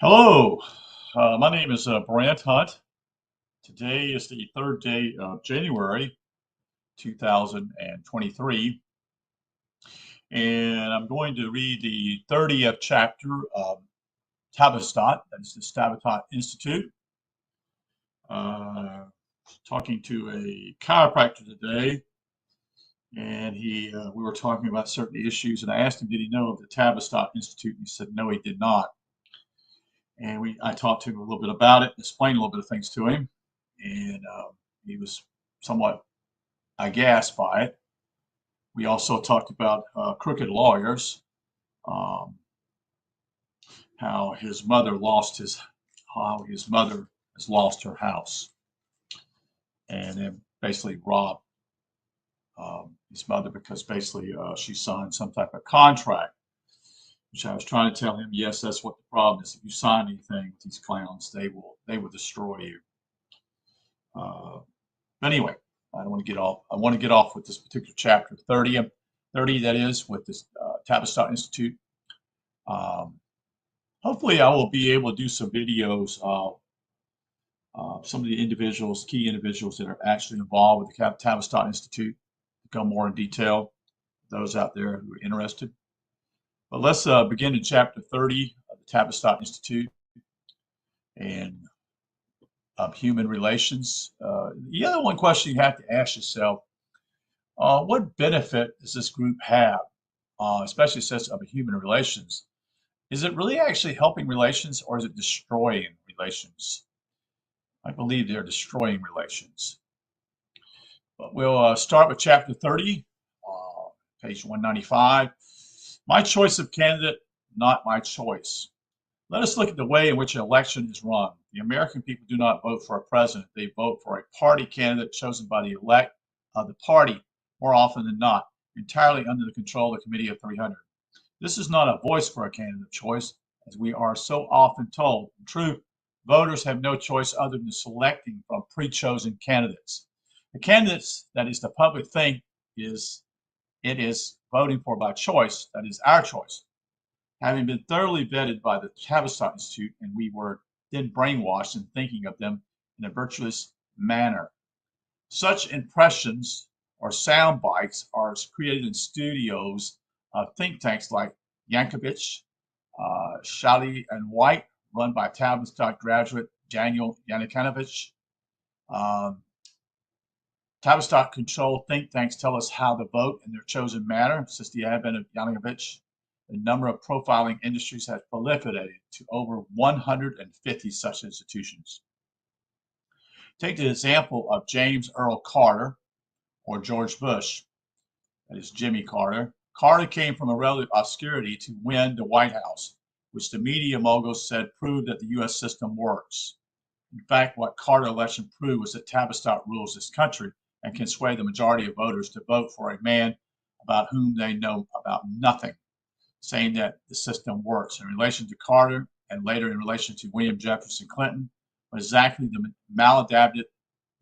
Hello, my name is Brant Hunt. Today is the third day of January 2023, and I'm going to read the 30th chapter of Tavistock, that is the Tavistock Institute. Uh, Talking to a chiropractor today, and we were talking about certain issues, and I asked him, did he know of the Tavistock Institute? And he said, no, he did not. And I talked to him a little bit about it, explained a little bit of things to him, and he was somewhat aghast by it. We also talked about crooked lawyers, um, how his mother has lost her house, and then basically robbed his mother because basically she signed some type of contract. Which I was trying to tell him, yes, that's what the problem is. If you sign anything with these clowns, they will destroy you. But anyway, I don't want to get off. I want to get off with this particular chapter 30 that is, with this Tavistock Institute. Um, Hopefully, I will be able to do some videos of some of the key individuals that are actually involved with the Tavistock Institute, to go more in detail, those out there who are interested. But let's begin in chapter 30 of the Tavistock Institute and human relations. The other one question you have to ask yourself, what benefit does this group have, especially since of human relations? Is it really actually helping relations, or is it destroying relations? I believe they're destroying relations. But we'll start with chapter 30, page 195. My choice of candidate, not my choice. Let us look at the way in which an election is run. The American people do not vote for a president. They vote for a party candidate chosen by the elect of the party, more often than not, entirely under the control of the Committee of 300. This is not a voice for a candidate choice, as we are so often told. In truth, voters have no choice other than selecting from pre-chosen candidates. The candidates that is the public think it is voting for by choice, that is our choice. Having been thoroughly vetted by the Tavistock Institute, and we were then brainwashed in thinking of them in a virtuous manner. Such impressions or sound bites are created in studios of think tanks like Yankovic, Shally and White, run by Tavistock graduate Daniel Yanikovic. Um, Tavistock controlled think tanks tell us how to vote in their chosen manner. Since the advent of Yanikovic, the number of profiling industries has proliferated to over 150 such institutions. Take the example of James Earl Carter or George Bush, that is Jimmy Carter. Carter came from a relative obscurity to win the White House, which the media moguls said proved that the U.S. system works. In fact, what Carter election proved was that Tavistock rules this country and can sway the majority of voters to vote for a man about whom they know about nothing, saying that the system works. In relation to Carter, and later in relation to William Jefferson Clinton, was exactly the maladapted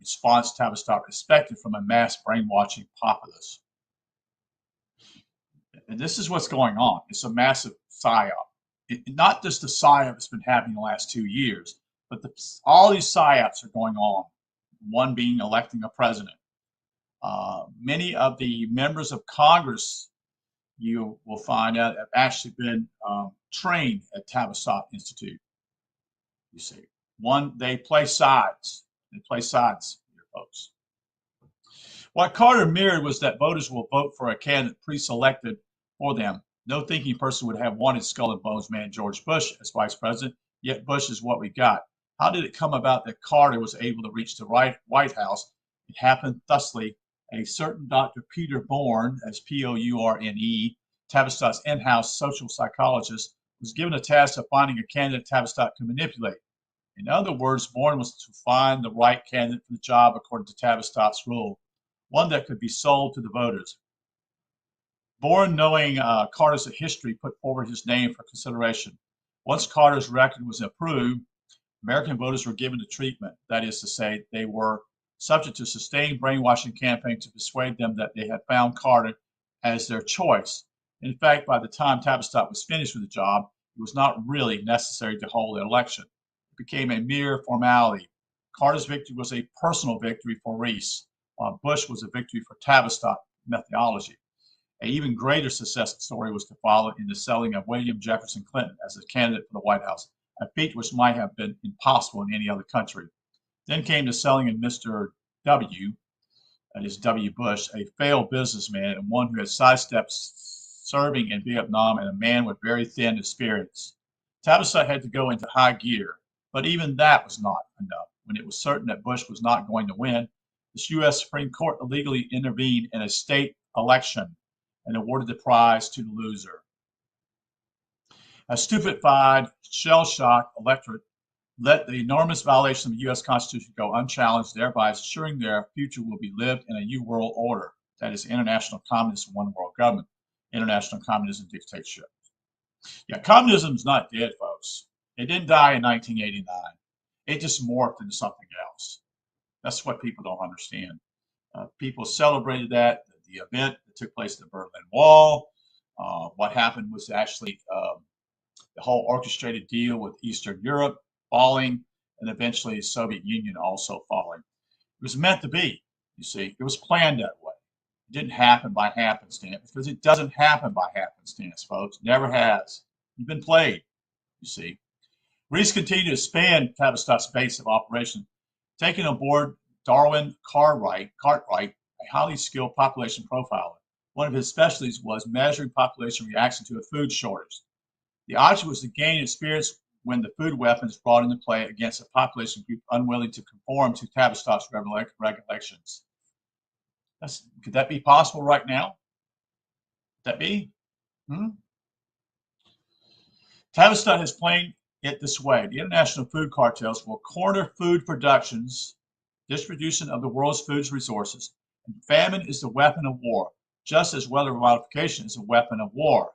response Tavistock expected from a mass brainwashing populace. And this is what's going on. It's a massive psyop. Not just the psyop that's been happening the last 2 years, but all these psyops are going on. One being electing a president. Many of the members of Congress, you will find out, have actually been trained at Tavistock Institute. You see, they play sides. They play sides, here, folks. What Carter mirrored was that voters will vote for a candidate pre-selected for them. No thinking person would have wanted skull and bones man George Bush as vice president, yet Bush is what we got. How did it come about that Carter was able to reach the White House? It happened thusly. A certain Dr. Peter Bourne, as Pourne, Tavistock's in-house social psychologist, was given a task of finding a candidate Tavistock could manipulate. In other words, Bourne was to find the right candidate for the job according to Tavistock's rule, one that could be sold to the voters. Bourne, knowing Carter's history, put forward his name for consideration. Once Carter's record was approved, American voters were given the treatment. That is to say, they were subject to sustained brainwashing campaign to persuade them that they had found Carter as their choice. In fact, by the time Tavistock was finished with the job, it was not really necessary to hold an election. It became a mere formality. Carter's victory was a personal victory for Reese, while Bush was a victory for Tavistock methodology. An even greater success story was to follow in the selling of William Jefferson Clinton as a candidate for the White House, a feat which might have been impossible in any other country. Then came the selling of Mr. W., that is W. Bush, a failed businessman and one who had sidestepped serving in Vietnam and a man with very thin experience. Tavistock had to go into high gear, but even that was not enough. When it was certain that Bush was not going to win, the U.S. Supreme Court illegally intervened in a state election and awarded the prize to the loser. A stupefied, shell-shocked electorate let the enormous violation of the U.S. Constitution go unchallenged, thereby assuring their future will be lived in a new world order, that is, international communism, one world government, international communism dictatorship. Yeah, communism is not dead, folks. It didn't die in 1989. It just morphed into something else. That's what people don't understand. People celebrated that, the event that took place at the Berlin Wall. What happened was actually the whole orchestrated deal with Eastern Europe falling, and eventually the Soviet Union also falling. It was meant to be, you see. It was planned that way. It didn't happen by happenstance, because it doesn't happen by happenstance, folks. It never has. You've been played, you see. Reese continued to expand Tavistock's base of operation, taking on board Darwin Cartwright, a highly skilled population profiler. One of his specialties was measuring population reaction to a food shortage. The object was to gain experience when the food weapon is brought into play against a population group unwilling to conform to Tavistock's regulations. Could that be possible right now? Could that be? Tavistock has planned it this way. The international food cartels will corner food productions, distribution of the world's food resources, and famine is the weapon of war, just as weather modification is a weapon of war.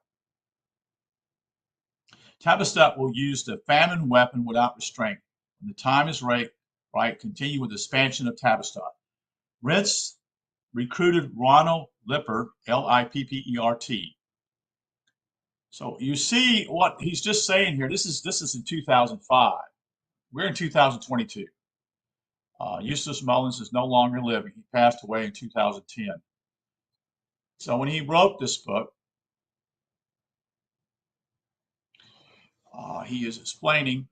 Tavistock will use the famine weapon without restraint. When the time is right, continue with the expansion of Tavistock. Rents recruited Ronald Lippert, Lippert. So you see what he's just saying here. This is in 2005. We're in 2022. Eustace Mullins is no longer living. He passed away in 2010. So when he wrote this book, he is explaining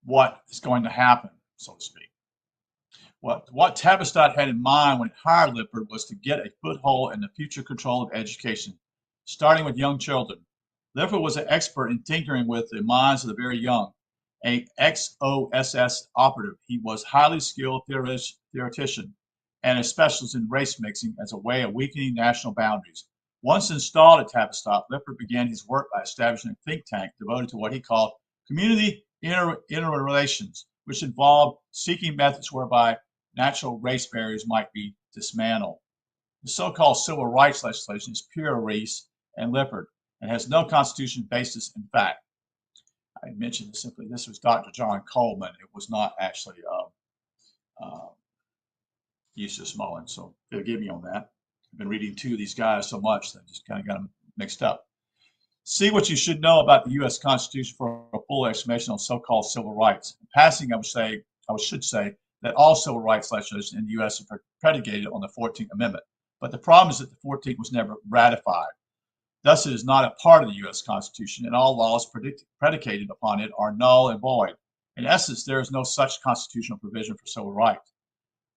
what is going to happen, so to speak. What Tavistock had in mind when he hired Lippert was to get a foothold in the future control of education, starting with young children. Lippert was an expert in tinkering with the minds of the very young. An ex-OSS operative, he was highly skilled theoretician and a specialist in race mixing as a way of weakening national boundaries. Once installed at Tavistock, Lippert began his work by establishing a think tank devoted to what he called community interrelations, which involved seeking methods whereby natural race barriers might be dismantled. The so-called civil rights legislation is pure Reese and Lippert and has no constitutional basis in fact. I mentioned simply this was Dr. John Coleman. It was not actually Eustace Mullins, so forgive me on that. I've been reading two of these guys so much that I just kind of got them mixed up. See what you should know about the U.S. Constitution for a full explanation on so-called civil rights. In passing, I should say that all civil rights legislation in the U.S. are predicated on the 14th Amendment. But the problem is that the 14th was never ratified. Thus, it is not a part of the U.S. Constitution, and all laws predicated upon it are null and void. In essence, there is no such constitutional provision for civil rights.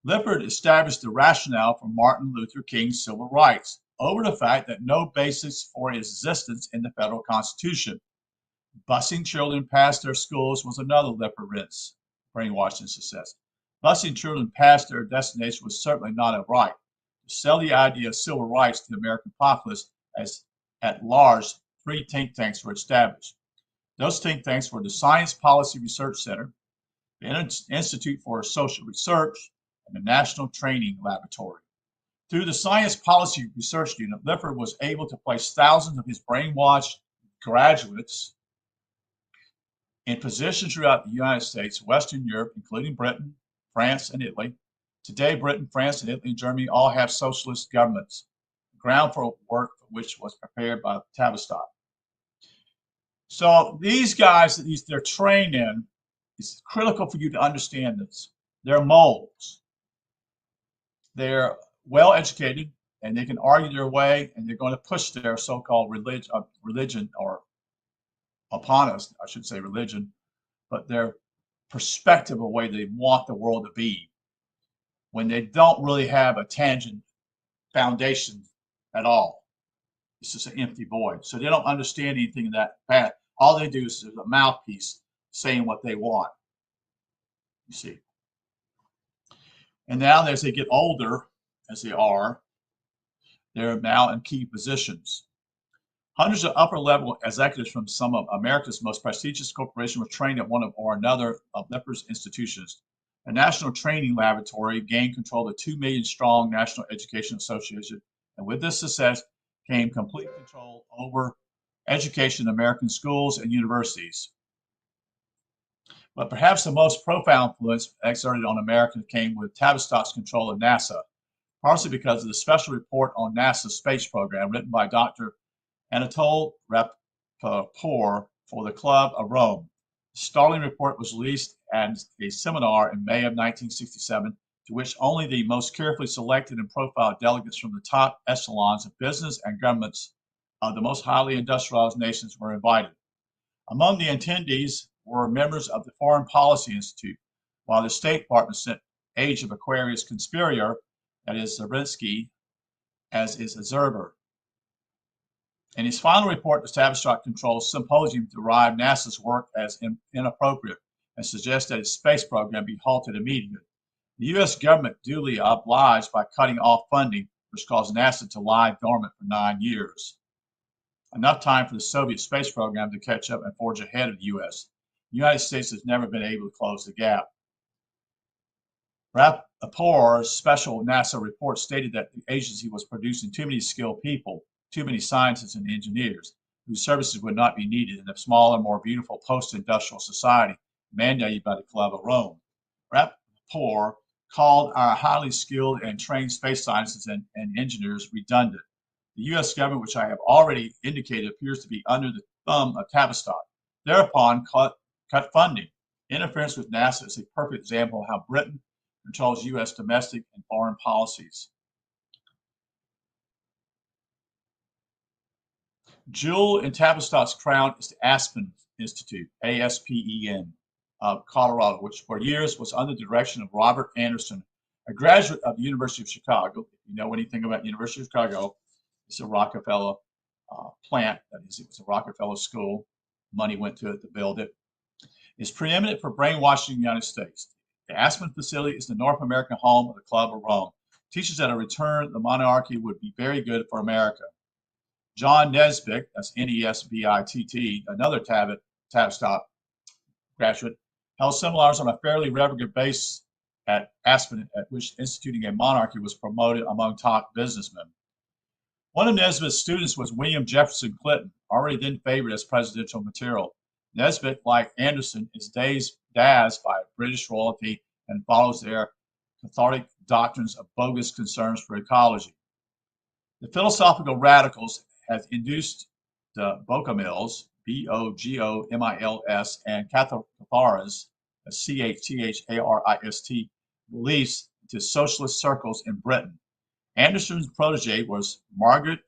Lippert established the rationale for Martin Luther King's civil rights over the fact that no basis for existence in the federal Constitution. Busing children past their schools was another Lippert brainwashing success. Busing children past their destination was certainly not a right. To sell the idea of civil rights to the American populace as at large, 3 think tanks were established. Those think tanks were the Science Policy Research Center, the Institute for Social Research, and the National Training Laboratory. Through the Science Policy Research Unit, Lippert was able to place thousands of his brainwashed graduates in positions throughout the United States, Western Europe, including Britain, France, and Italy. Today, Britain, France, and Italy, and Germany all have socialist governments. groundwork for which was prepared by Tavistock. So these guys that they're trained in, it's critical for you to understand this. They're moles. They're well educated and they can argue their way, and they're going to push their so-called religion or upon us, I should say religion, but their perspective of the way they want the world to be when they don't really have a tangent foundation at all. It's just an empty void. So they don't understand anything in that path. All they do is a mouthpiece saying what they want, you see. And now as they get older, as they are, they're now in key positions. Hundreds of upper-level executives from some of America's most prestigious corporations were trained at one or another of Lipper's institutions. The National Training Laboratory gained control of the 2 million strong National Education Association, and with this success came complete control over education in American schools and universities. But perhaps the most profound influence exerted on Americans came with Tavistock's control of NASA, partially because of the special report on NASA's space program written by Dr. Anatole Rappaport for the Club of Rome. The startling report was released at a seminar in May of 1967, to which only the most carefully selected and profiled delegates from the top echelons of business and governments of the most highly industrialized nations were invited. Among the attendees were members of the Foreign Policy Institute, while the State Department sent Age of Aquarius conspirator, that is Zabriskie, as its observer. In his final report, the Tavistock Control Symposium derived NASA's work as inappropriate and suggested that its space program be halted immediately. The U.S. government duly obliged by cutting off funding, which caused NASA to lie dormant for 9 years. Enough time for the Soviet space program to catch up and forge ahead of the U.S. The United States has never been able to close the gap. Rappaport's special NASA report stated that the agency was producing too many skilled people, too many scientists and engineers, whose services would not be needed in a smaller, more beautiful post-industrial society mandated by the Club of Rome. Rappaport called our highly skilled and trained space scientists and engineers redundant. The U.S. government, which I have already indicated, appears to be under the thumb of Tavistock. Thereupon, cut funding. Interference with NASA is a perfect example of how Britain controls U.S. domestic and foreign policies. Jewel in Tavistock's crown is the Aspen Institute, ASPEN, of Colorado, which for years was under the direction of Robert Anderson, a graduate of the University of Chicago. If you know anything about the University of Chicago, it's a Rockefeller plant. That is, it was a Rockefeller school. Money went to it to build it. It's preeminent for brainwashing the United States. The Aspen facility is the North American home of the Club of Rome. Teaches that a return to the monarchy would be very good for America. John Nesbitt, that's Nesbitt, another Tavistock graduate, held seminars on a fairly regular basis at Aspen, at which instituting a monarchy was promoted among top businessmen. One of Nesbitt's students was William Jefferson Clinton, already then favored as presidential material. Nesbitt, like Anderson, is dazzled by British royalty and follows their cathartic doctrines of bogus concerns for ecology. The philosophical radicals have induced the Bogomils, Bogomils, and Catharis, Chatharist beliefs into socialist circles in Britain. Anderson's protege was Margaret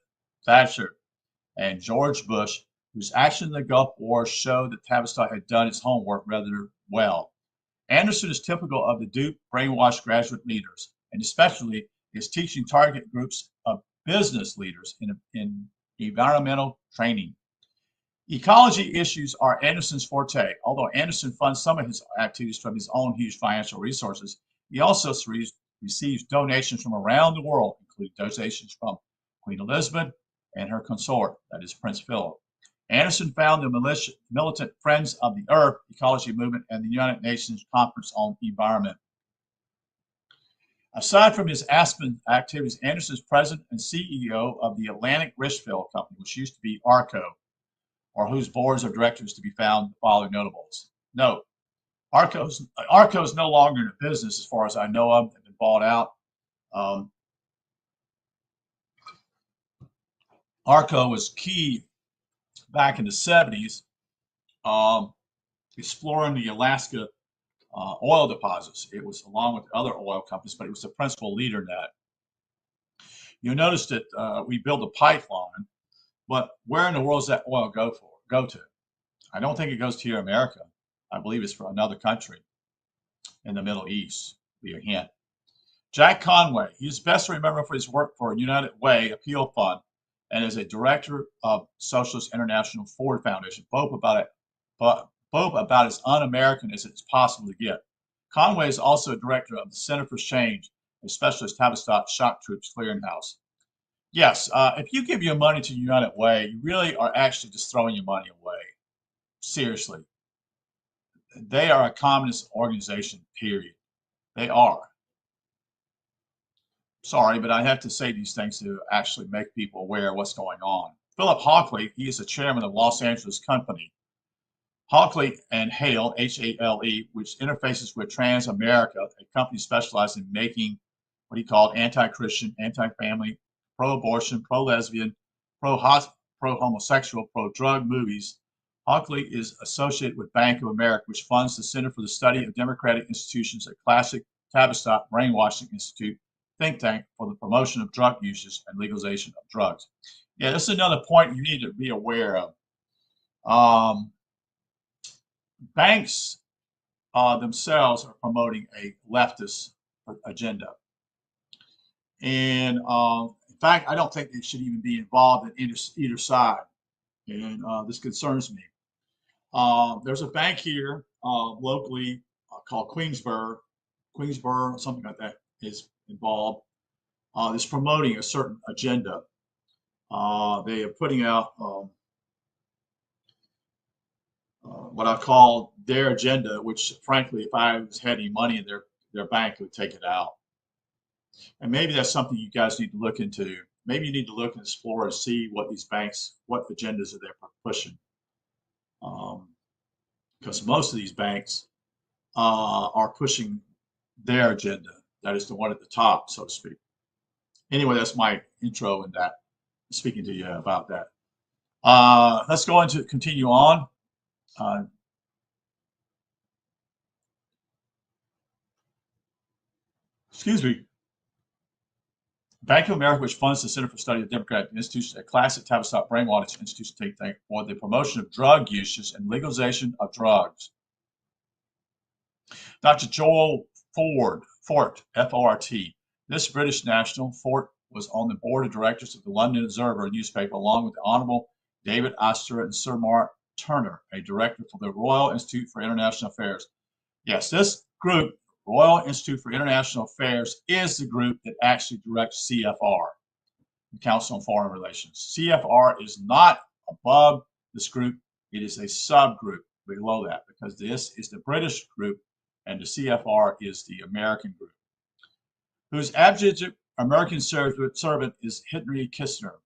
Thatcher and George Bush, whose actions in the Gulf War showed that Tavistock had done its homework rather well. Anderson is typical of the duped, brainwashed graduate leaders, and especially is teaching target groups of business leaders in environmental training. Ecology issues are Anderson's forte. Although Anderson funds some of his activities from his own huge financial resources, he also receives donations from around the world, including donations from Queen Elizabeth and her consort, that is Prince Philip. Anderson founded the militant Friends of the Earth ecology movement and the United Nations Conference on Environment. Aside from his Aspen activities, Anderson is president and CEO of the Atlantic Richfield Company, which used to be ARCO, or whose boards of directors to be found in the following notables. Note, ARCO is no longer in business as far as I know of. They've been bought out. ARCO was key back in the 70s, um, exploring the Alaska oil deposits. It was along with other oil companies, but it was the principal leader in that. You'll notice that we built a pipeline, but where in the world does that oil go to? I don't think it goes to America. I believe it's for another country in the Middle East. Be a hint. Jack Conway, he's best remembered for his work for United Way Appeal Fund and as a director of Socialist International Ford Foundation, both about as un-American as it's possible to get. Conway is also a director of the Center for Change, a specialist Tavistock shock troops clearinghouse. Yes, if you give your money to United Way, you really are actually just throwing your money away. Seriously. They are a communist organization, period. They are. Sorry, but I have to say these things to actually make people aware of what's going on. Philip Hockley, he is the chairman of Los Angeles Company. Hockley and Hale, H-A-L-E, which interfaces with Transamerica, a company specialized in making what he called anti-Christian, anti-family, pro-abortion, pro-lesbian, pro-homosexual, pro-drug movies. Hockley is associated with Bank of America, which funds the Center for the Study of Democratic Institutions, a classic Tavistock brainwashing institute think tank for the promotion of drug uses and legalization of drugs. Yeah, this is another point you need to be aware of. Banks themselves are promoting a leftist agenda. And in fact, I don't think they should even be involved in either side. And this concerns me. There's a bank here locally called Queensborough, something like that, is involved. Is promoting a certain agenda. They are putting out what I call their agenda, which frankly, if I had any money in their bank, would take it out. And maybe that's something you guys need to look into. Maybe you need to look and explore and see what these banks, what agendas are they pushing. Because most of these banks are pushing their agenda. That is the one at the top, so to speak. Anyway, that's my intro in that, speaking to you about that. Let's go into continue on. Excuse me. Bank of America, which funds the Center for Study of Democratic Institutions, a classic Tavistock brainwashing institution think tank for the promotion of drug uses and legalization of drugs. Dr. Joel Fort, F-O-R-T. This British national, Fort, was on the board of directors of the London Observer newspaper, along with the Honourable David Astor and Sir Mark Turner, a director for the Royal Institute for International Affairs. Yes, this group, Royal Institute for International Affairs, is the group that actually directs CFR, the Council on Foreign Relations. CFR is not above this group. It is a subgroup below that, because this is the British group and the CFR is the American group, whose abject American servant is Henry Kissinger.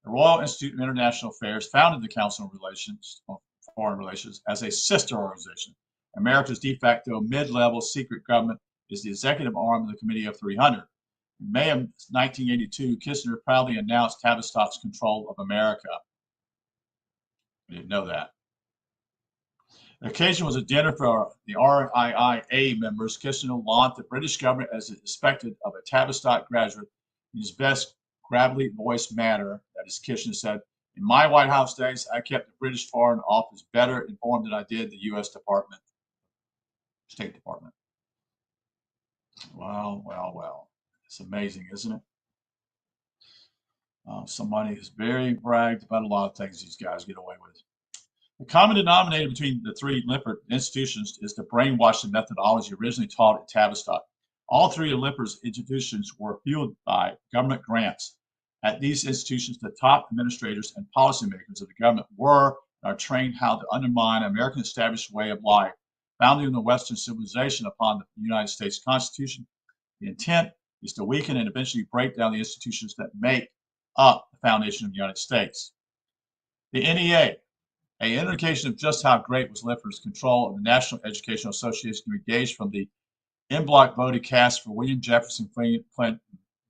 The Royal Institute of International Affairs founded the Council on Foreign Relations as a sister organization. America's de facto mid-level secret government is the executive arm of the Committee of 300. In May of 1982, Kissinger proudly announced Tavistock's control of America. I didn't know that. The occasion was a dinner for the RIIA members. Kissinger launched the British government as expected of a Tavistock graduate in his best gravelly voiced manner. That is, Kissinger said, "In my White House days, I kept the British Foreign Office better informed than I did the U.S. State Department." Well. It's amazing, isn't it? Somebody has very bragged about a lot of things these guys get away with. The common denominator between the three Lippert institutions is the brainwashing methodology originally taught at Tavistock. All three of Lippert's institutions were fueled by government grants. At these institutions, the top administrators and policymakers of the government were and are trained how to undermine American established way of life, founded in the Western civilization upon the United States Constitution. The intent is to weaken and eventually break down the institutions that make up the foundation of the United States. The NEA, an indication of just how great was Lippert's control of the National Educational Association, engaged from the en bloc voted cast for William Jefferson Clinton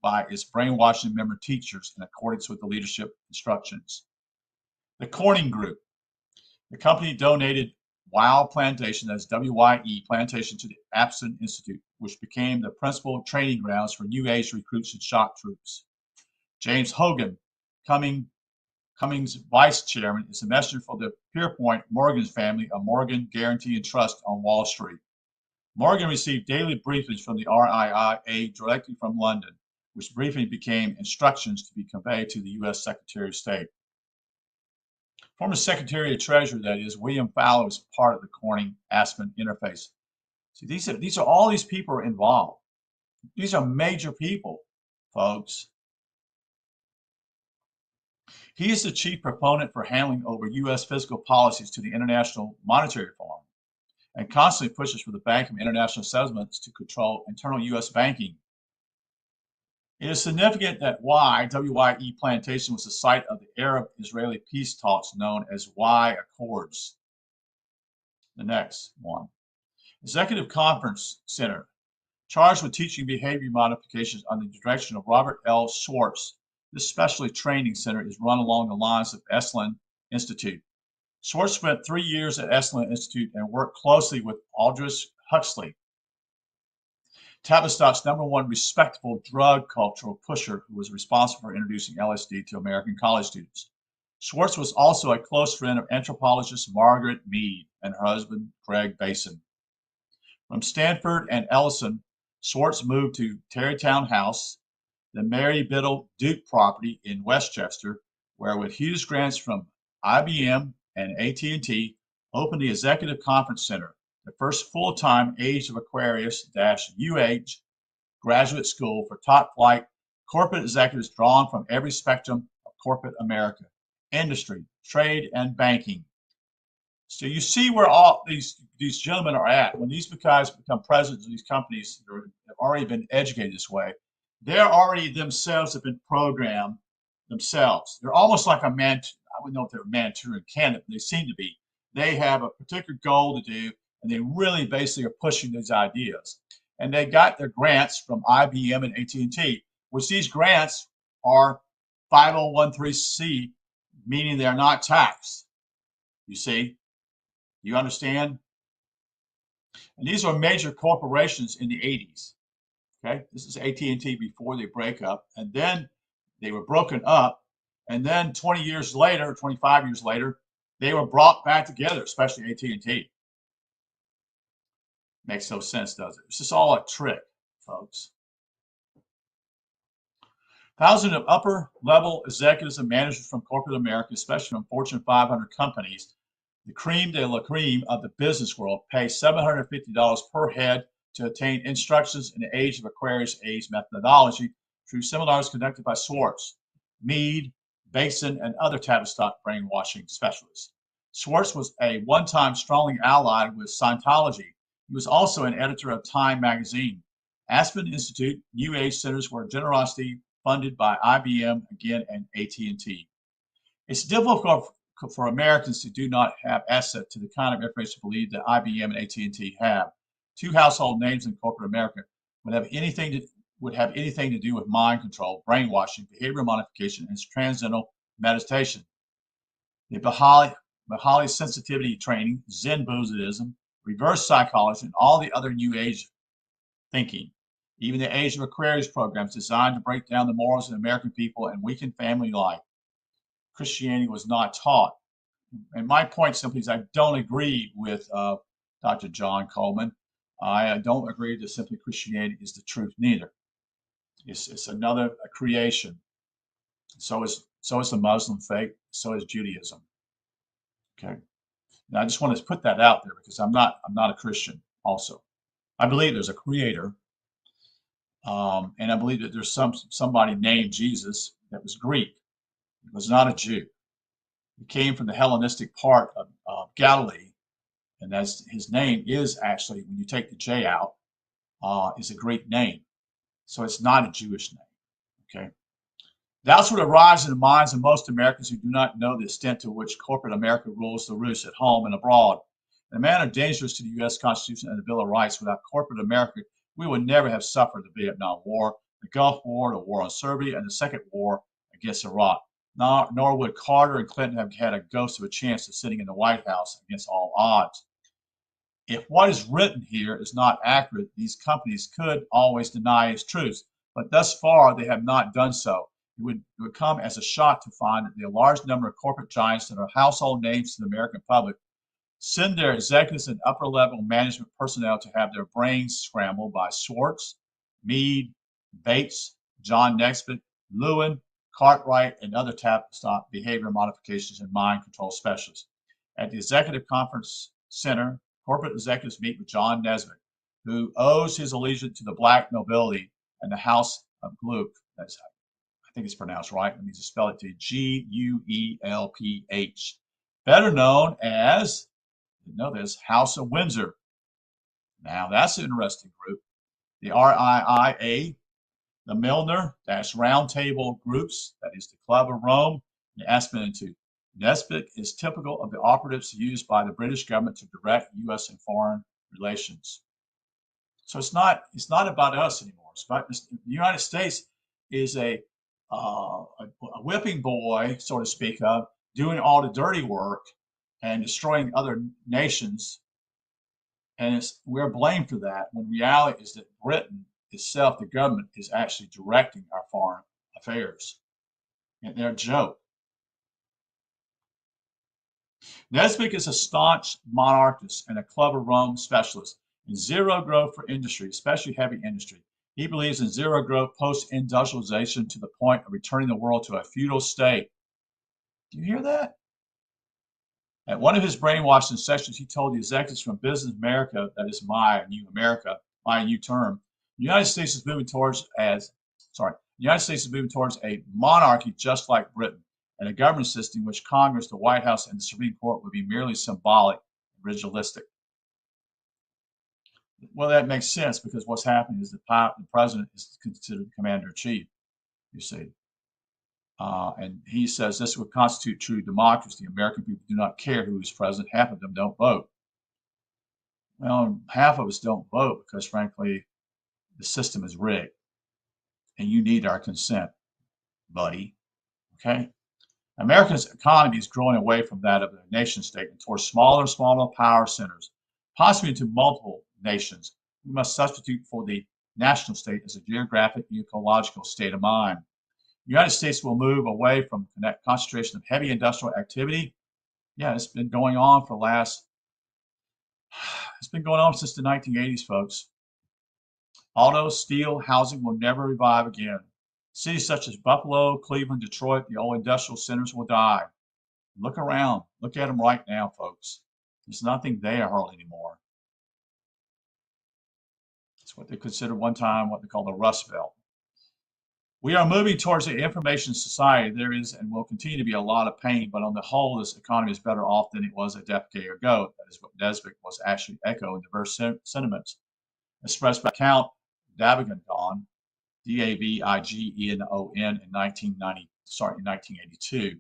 by its brainwashing member teachers in accordance with the leadership instructions. The Corning Group. The company donated WYE Plantation, that's W-Y-E Plantation, to the Aspen Institute, which became the principal training grounds for New Age recruits and shock troops. James Hogan, Cummings' vice chairman, is a messenger for the Pierpont Morgan family of Morgan Guaranty and Trust on Wall Street. Morgan received daily briefings from the RIA directly from London, which briefing became instructions to be conveyed to the U.S. Secretary of State. Former Secretary of Treasury, that is, William Fowler, is part of the Corning Aspen interface. See, these are all these people are involved. These are major people, folks. He is the chief proponent for handling over U.S. fiscal policies to the International Monetary Forum and constantly pushes for the Bank of International Settlements to control internal U.S. banking. It is significant that WYE Plantation was the site of the Arab-Israeli peace talks known as WYE Accords. The next one. Executive Conference Center, charged with teaching behavior modifications under the direction of Robert L. Schwartz. This specialty training center is run along the lines of Esalen Institute. Schwartz spent 3 years at Esalen Institute and worked closely with Aldous Huxley, Tavistock's #1 respectable drug cultural pusher who was responsible for introducing LSD to American college students. Schwartz was also a close friend of anthropologist Margaret Mead and her husband, Craig Basin. From Stanford and Ellison, Schwartz moved to Tarrytown House, the Mary Biddle Duke property in Westchester, where with huge grants from IBM and AT&T, opened the Executive Conference Center, the first full-time Age of Aquarius-UH graduate school for top-flight corporate executives drawn from every spectrum of corporate America, industry, trade, and banking. So you see where all these gentlemen are at. When these guys become presidents of these companies that have already been educated this way, they're already themselves have been programmed themselves. They're almost like a man. I wouldn't know if they're a Manchurian candidate, but they seem to be. They have a particular goal to do, and they really basically are pushing these ideas. And they got their grants from IBM and AT&T, which these grants are 501(c), meaning they're not taxed. You see? You understand? And these are major corporations in the 80s. Okay, this is AT&T before they break up, and then they were broken up, and then 20 years later, 25 years later, they were brought back together, especially AT&T. Makes no sense, does it? It's just all a trick, folks. Thousands of upper-level executives and managers from corporate America, especially from Fortune 500 companies, the cream de la cream of the business world, pay $750 per head to attain instructions in the Age of Aquarius age methodology through seminars conducted by Schwartz, Mead, Basin, and other Tavistock brainwashing specialists. Schwartz was a one-time strongly allied with Scientology. He was also an editor of Time magazine. Aspen Institute New Age centers were generously funded by IBM again and AT&T. It's difficult for Americans who do not have access to the kind of information to believe that IBM and AT&T have. Two household names in corporate America would have anything to do with mind control, brainwashing, behavior modification, and transcendental meditation. The Baha'í sensitivity training, Zen Buddhism, reverse psychology, and all the other New Age thinking. Even the Age of Aquarius programs designed to break down the morals of the American people and weaken family life. Christianity was not taught. And my point simply is I don't agree with Dr. John Coleman. I don't agree that simply Christianity is the truth neither. It's another creation. So is the Muslim faith. So is Judaism. Okay. Now I just want to put that out there because I'm not a Christian. Also, I believe there's a creator, and I believe that there's somebody named Jesus that was Greek. He was not a Jew. He came from the Hellenistic part of Galilee, and that's his name is actually, when you take the J out, is a Greek name. So it's not a Jewish name. Okay. That's what arises in the minds of most Americans who do not know the extent to which corporate America rules the roost at home and abroad. In a manner dangerous to the U.S. Constitution and the Bill of Rights, without corporate America, we would never have suffered the Vietnam War, the Gulf War, the war on Serbia, and the Second War against Iraq. Nor would Carter and Clinton have had a ghost of a chance of sitting in the White House against all odds. If what is written here is not accurate, these companies could always deny its truth, but thus far they have not done so. It would come as a shock to find that the large number of corporate giants that are household names to the American public send their executives and upper-level management personnel to have their brains scrambled by Schwartz, Meade, Bates, John Nesbitt, Lewin, Cartwright, and other Tavistock behavior modifications and mind control specialists. At the Executive Conference Center, corporate executives meet with John Nesbitt, who owes his allegiance to the black nobility and the House of Gluck. That's, I think it's pronounced right. Let me just spell it to you. Guelph. Better known as, you know this, House of Windsor. Now that's an interesting group. The RIIA, the Milner-Round Table groups, that is the Club of Rome, and the Aspen Institute. Nesbitt is typical of the operatives used by the British government to direct U.S. and foreign relations. So it's not about us anymore. It's about the United States is a whipping boy, so to speak, of doing all the dirty work and destroying other nations, and we're blamed for that. When reality is that Britain itself, the government, is actually directing our foreign affairs, and they're a joke. Nesbitt is a staunch monarchist and a Club of Rome specialist in zero growth for industry, especially heavy industry. He believes in zero growth post-industrialization to the point of returning the world to a feudal state. Do you hear that? At one of his brainwashing sessions, he told the executives from Business America, that is my new America, my new term, the United States is moving towards a monarchy just like Britain, and a government system in which Congress, the White House, and the Supreme Court would be merely symbolic and ritualistic. Well, that makes sense because what's happening is the president is considered the commander-in-chief, you see. And he says this would constitute true democracy. American people do not care who is president. Half of them don't vote. Well, half of us don't vote because, frankly, the system is rigged. And you need our consent, buddy. Okay? America's economy is growing away from that of the nation state and towards smaller and smaller power centers, possibly to multiple nations. We must substitute for the national state as a geographic ecological state of mind. The United States will move away from that concentration of heavy industrial activity. Yeah, it's been going on for it's been going on since the 1980s, folks. Auto, steel, housing will never revive again. Cities such as Buffalo, Cleveland, Detroit, the old industrial centers will die. Look around. Look at them right now, folks. There's nothing there hardly anymore. It's what they considered one time what they call the Rust Belt. We are moving towards an information society. There is and will continue to be a lot of pain, but on the whole, this economy is better off than it was a decade ago. That is what Nesbitt was actually echoing diverse sentiments expressed by Count Davigenon, Davigenon, in 1982.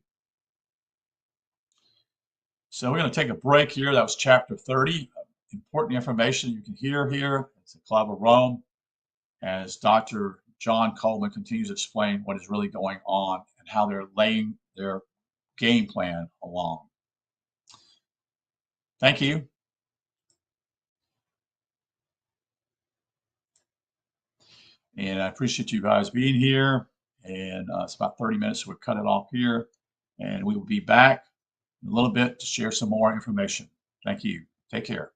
So we're going to take a break here. That was chapter 30. Important information you can hear here. It's the Club of Rome, as Dr. John Coleman continues to explain what is really going on and how they're laying their game plan along. Thank you. And I appreciate you guys being here. And it's about 30 minutes, so we'll cut it off here. And we will be back in a little bit to share some more information. Thank you. Take care.